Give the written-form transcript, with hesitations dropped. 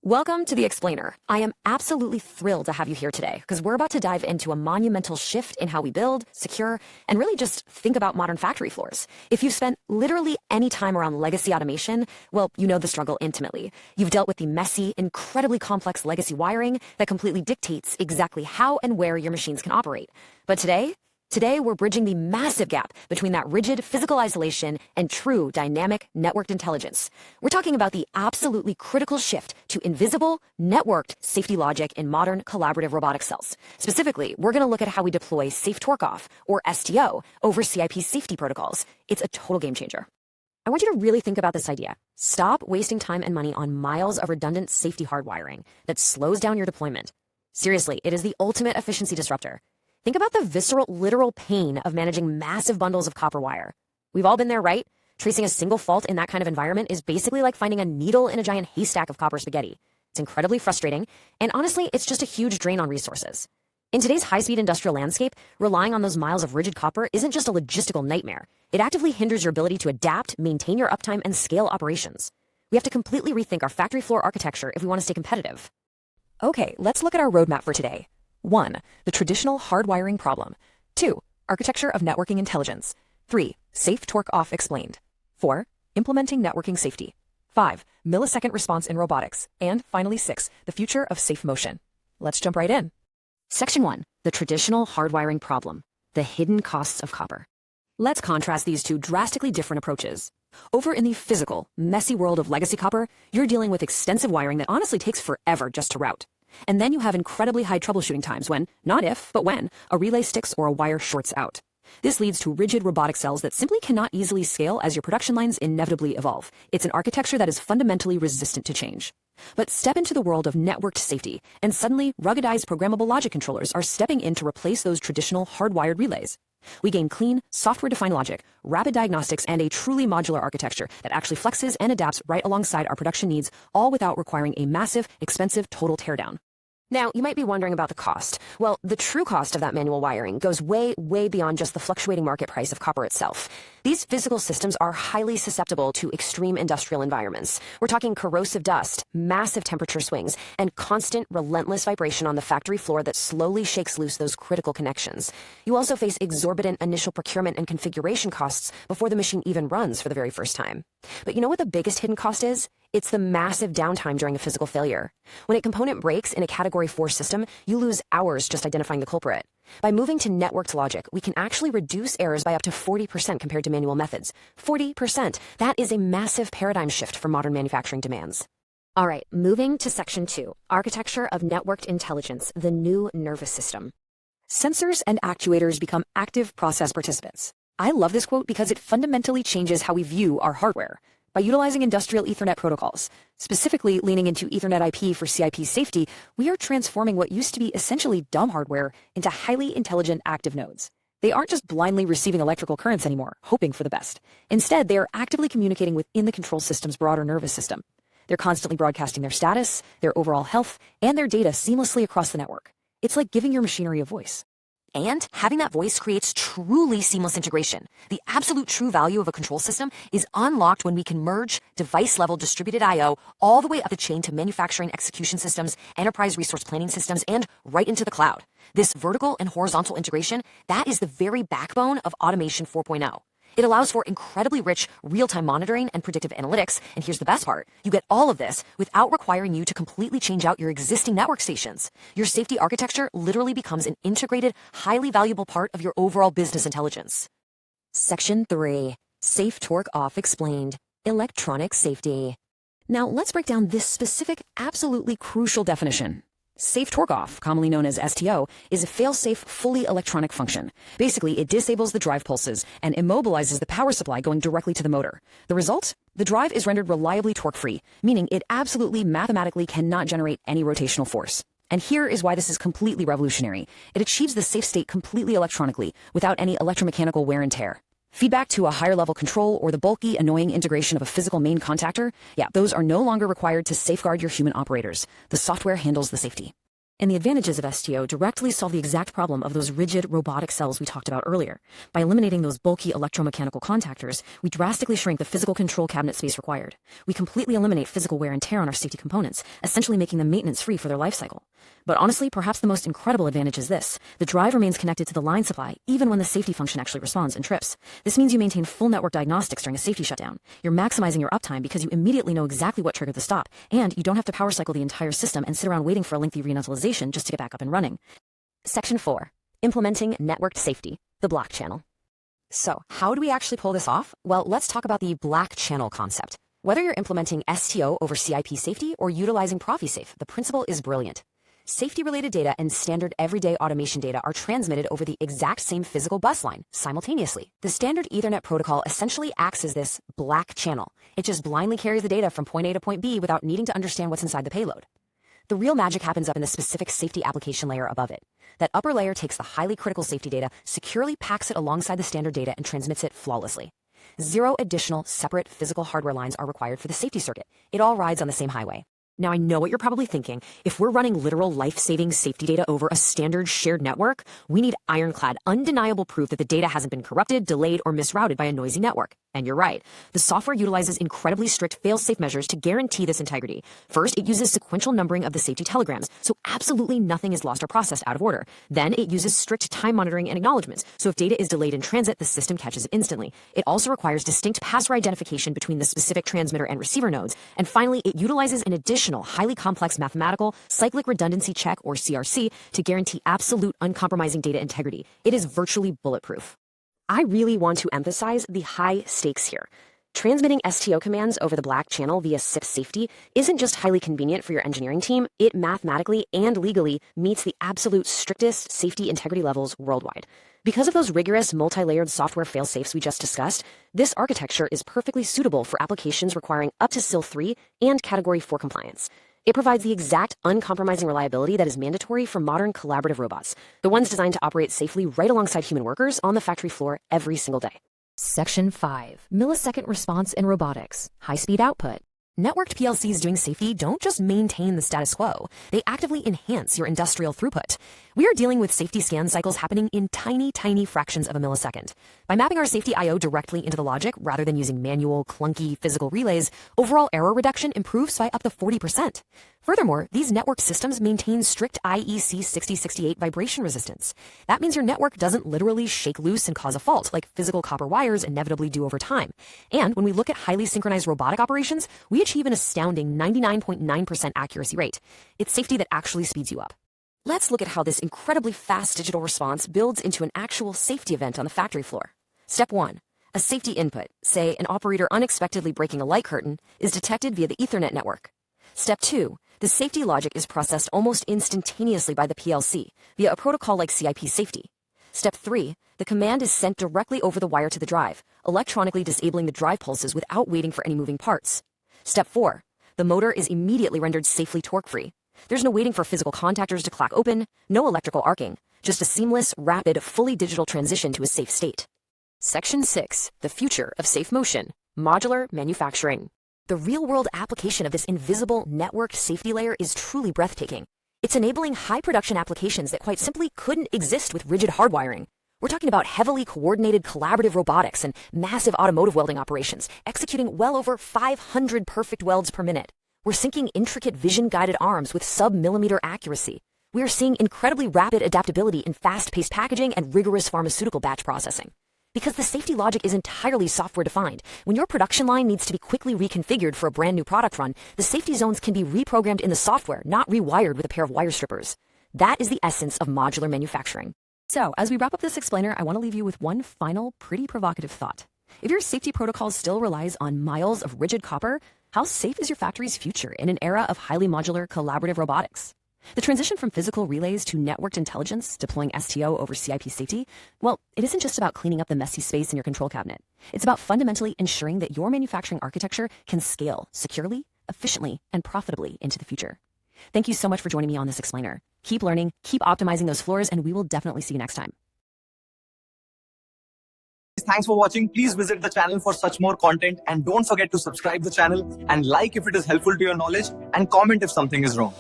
Welcome to The Explainer. I am absolutely thrilled to have you here today because we're about to dive into a monumental shift in how we build, secure, and really just think about modern factory floors. If you've spent literally any time around legacy automation, well, you know the struggle intimately. You've dealt with the messy, incredibly complex legacy wiring that completely dictates exactly how and where your machines can operate. But Today, we're bridging the massive gap between that rigid physical isolation and true dynamic networked intelligence. We're talking about the absolutely critical shift to invisible, networked safety logic in modern collaborative robotic cells. Specifically, we're going to look at how we deploy safe torque off, or STO, over CIP safety protocols. It's a total game changer. I want you to really think about this idea. Stop wasting time and money on miles of redundant safety hardwiring that slows down your deployment. Seriously, it is the ultimate efficiency disruptor. Think about the visceral, literal pain of managing massive bundles of copper wire. We've all been there, right? Tracing a single fault in that kind of environment is basically like finding a needle in a giant haystack of copper spaghetti. It's incredibly frustrating, and honestly, it's just a huge drain on resources. In today's high-speed industrial landscape, relying on those miles of rigid copper isn't just a logistical nightmare. It actively hinders your ability to adapt, maintain your uptime, and scale operations. We have to completely rethink our factory floor architecture if we want to stay competitive. Okay, let's look at our roadmap for today. 1. The traditional hardwiring problem. 2. Architecture of networking intelligence. 3. Safe torque off explained. 4. Implementing networking safety. 5. Millisecond response in robotics. And finally 6. The future of safe motion. Let's jump right in. Section 1. The traditional hardwiring problem. The hidden costs of copper. Let's contrast these two drastically different approaches. Over in the physical, messy world of legacy copper, you're dealing with extensive wiring that honestly takes forever just to route. And then you have incredibly high troubleshooting times when, not if, but when, a relay sticks or a wire shorts out. This leads to rigid robotic cells that simply cannot easily scale as your production lines inevitably evolve. It's an architecture that is fundamentally resistant to change. But step into the world of networked safety, and suddenly ruggedized programmable logic controllers are stepping in to replace those traditional hardwired relays. We gain clean, software-defined logic, rapid diagnostics, and a truly modular architecture that actually flexes and adapts right alongside our production needs, all without requiring a massive, expensive total teardown. Now, you might be wondering about the cost. Well, the true cost of that manual wiring goes way, way beyond just the fluctuating market price of copper itself. These physical systems are highly susceptible to extreme industrial environments. We're talking corrosive dust, massive temperature swings, and constant, relentless vibration on the factory floor that slowly shakes loose those critical connections. You also face exorbitant initial procurement and configuration costs before the machine even runs for the very first time. But you know what the biggest hidden cost is? It's the massive downtime during a physical failure. When a component breaks in a Category 4 system, you lose hours just identifying the culprit. By moving to networked logic, we can actually reduce errors by up to 40% compared to manual methods. 40%! That is a massive paradigm shift for modern manufacturing demands. All right, moving to Section 2, Architecture of Networked Intelligence, the New Nervous System. Sensors and actuators become active process participants. I love this quote because it fundamentally changes how we view our hardware. By utilizing industrial Ethernet protocols, specifically leaning into Ethernet IP for CIP safety, we are transforming what used to be essentially dumb hardware into highly intelligent active nodes. They aren't just blindly receiving electrical currents anymore, hoping for the best. Instead, they are actively communicating within the control system's broader nervous system. They're constantly broadcasting their status, their overall health, and their data seamlessly across the network. It's like giving your machinery a voice. And having that voice creates truly seamless integration. The absolute true value of a control system is unlocked when we can merge device-level distributed I/O all the way up the chain to manufacturing execution systems, enterprise resource planning systems, and right into the cloud. This vertical and horizontal integration, that is the very backbone of Automation 4.0. It allows for incredibly rich real-time monitoring and predictive analytics, and here's the best part. You get all of this without requiring you to completely change out your existing network stations. Your safety architecture literally becomes an integrated, highly valuable part of your overall business intelligence. Section 3. Safe torque off explained. Electronic safety. Now, let's break down this specific, absolutely crucial definition. Safe torque off, commonly known as STO, is a fail-safe, fully electronic function. Basically, it disables the drive pulses and immobilizes the power supply going directly to the motor. The result? The drive is rendered reliably torque-free, meaning it absolutely mathematically cannot generate any rotational force. And here is why this is completely revolutionary. It achieves the safe state completely electronically, without any electromechanical wear and tear. Feedback to a higher level control or the bulky, annoying integration of a physical main contactor, those are no longer required to safeguard your human operators. The software handles the safety. And the advantages of STO directly solve the exact problem of those rigid robotic cells we talked about earlier. By eliminating those bulky electromechanical contactors, we drastically shrink the physical control cabinet space required. We completely eliminate physical wear and tear on our safety components, essentially making them maintenance-free for their life cycle. But honestly, perhaps the most incredible advantage is this. The drive remains connected to the line supply, even when the safety function actually responds and trips. This means you maintain full network diagnostics during a safety shutdown. You're maximizing your uptime because you immediately know exactly what triggered the stop, and you don't have to power cycle the entire system and sit around waiting for a lengthy reinitialization just to get back up and running. Section 4. Implementing networked safety, the black channel. So, how do we actually pull this off? Well, let's talk about the black channel concept. Whether you're implementing STO over CIP safety or utilizing ProfiSafe, the principle is brilliant. Safety-related data and standard everyday automation data are transmitted over the exact same physical bus line simultaneously. The standard Ethernet protocol essentially acts as this black channel. It just blindly carries the data from point A to point B without needing to understand what's inside the payload. The real magic happens up in the specific safety application layer above it. That upper layer takes the highly critical safety data, securely packs it alongside the standard data, and transmits it flawlessly. 0 additional separate physical hardware lines are required for the safety circuit. It all rides on the same highway. Now, I know what you're probably thinking. If we're running literal life-saving safety data over a standard shared network, we need ironclad, undeniable proof that the data hasn't been corrupted, delayed, or misrouted by a noisy network. And you're right. The software utilizes incredibly strict fail-safe measures to guarantee this integrity. First, it uses sequential numbering of the safety telegrams, so absolutely nothing is lost or processed out of order. Then, it uses strict time monitoring and acknowledgements, so if data is delayed in transit, the system catches it instantly. It also requires distinct password identification between the specific transmitter and receiver nodes. And finally, it utilizes an additional highly complex mathematical cyclic redundancy check, or CRC, to guarantee absolute uncompromising data integrity. It is virtually bulletproof. I really want to emphasize the high stakes here. Transmitting STO commands over the black channel via SIP safety isn't just highly convenient for your engineering team, it mathematically and legally meets the absolute strictest safety integrity levels worldwide. Because of those rigorous multi-layered software fail-safes we just discussed, this architecture is perfectly suitable for applications requiring up to SIL 3 and Category 4 compliance. It provides the exact uncompromising reliability that is mandatory for modern collaborative robots, the ones designed to operate safely right alongside human workers on the factory floor every single day. Section 5. Millisecond response in robotics. High-speed output. Networked PLCs doing safety don't just maintain the status quo, they actively enhance your industrial throughput. We are dealing with safety scan cycles happening in tiny fractions of a millisecond. By mapping our safety I/O directly into the logic rather than using manual, clunky physical relays, overall error reduction improves by up to 40%. Furthermore, these network systems maintain strict IEC 6068 vibration resistance. That means your network doesn't literally shake loose and cause a fault like physical copper wires inevitably do over time. And when we look at highly synchronized robotic operations, we achieve an astounding 99.9% accuracy rate. It's safety that actually speeds you up. Let's look at how this incredibly fast digital response builds into an actual safety event on the factory floor. Step 1. A safety input, say an operator unexpectedly breaking a light curtain, is detected via the Ethernet network. Step 2. The safety logic is processed almost instantaneously by the PLC via a protocol like CIP safety. Step 3. The command is sent directly over the wire to the drive, electronically disabling the drive pulses without waiting for any moving parts. Step 4. The motor is immediately rendered safely torque-free. There's no waiting for physical contactors to clack open, no electrical arcing, just a seamless, rapid, fully digital transition to a safe state. Section 6. The future of safe motion. Modular manufacturing. The real-world application of this invisible, networked safety layer is truly breathtaking. It's enabling high-production applications that quite simply couldn't exist with rigid hardwiring. We're talking about heavily coordinated collaborative robotics and massive automotive welding operations, executing well over 500 perfect welds per minute. We're syncing intricate vision-guided arms with sub-millimeter accuracy. We are seeing incredibly rapid adaptability in fast-paced packaging and rigorous pharmaceutical batch processing. Because the safety logic is entirely software-defined, when your production line needs to be quickly reconfigured for a brand new product run, the safety zones can be reprogrammed in the software, not rewired with a pair of wire strippers. That is the essence of modular manufacturing. So, as we wrap up this explainer, I want to leave you with one final, pretty provocative thought. If your safety protocol still relies on miles of rigid copper, how safe is your factory's future in an era of highly modular collaborative robotics? The transition from physical relays to networked intelligence, deploying STO over CIP safety, well, it isn't just about cleaning up the messy space in your control cabinet. It's about fundamentally ensuring that your manufacturing architecture can scale securely, efficiently, and profitably into the future. Thank you so much for joining me on this explainer. Keep learning, keep optimizing those floors, and we will definitely see you next time. Thanks for watching. Please visit the channel for such more content, and don't forget to subscribe the channel and like if it is helpful to your knowledge, and comment if something is wrong.